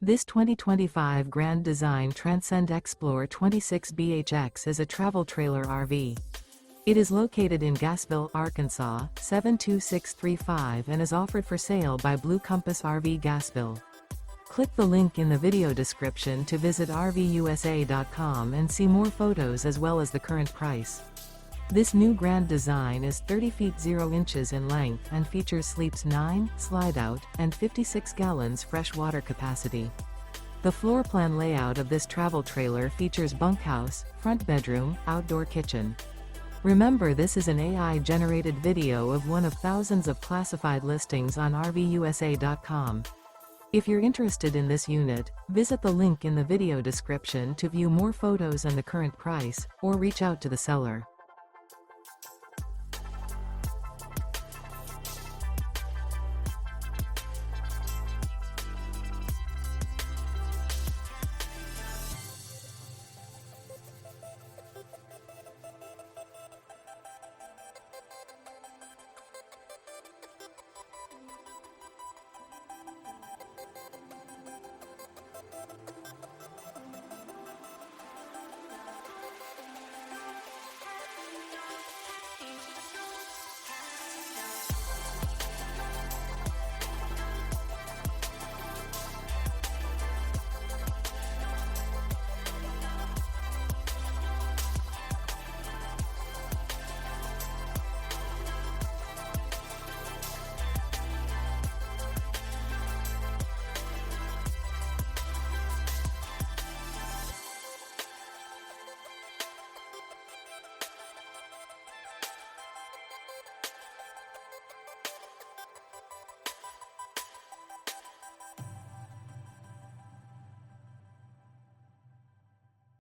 This 2025 Grand Design Transcend Xplor 26BHX is a travel trailer RV. It is located in Gassville, Arkansas, 72635 and is offered for sale by Blue Compass RV Gassville. Click the link in the video description to visit RVUSA.com and see more photos as well as the current price. This new Grand Design is 30 feet 0 inches in length and features sleeps 9, slide-out, and 56 gallons fresh water capacity. The floor plan layout of this travel trailer features bunkhouse, front bedroom, outdoor kitchen. Remember, this is an AI-generated video of one of thousands of classified listings on RVUSA.com. If you're interested in this unit, visit the link in the video description to view more photos and the current price, or reach out to the seller.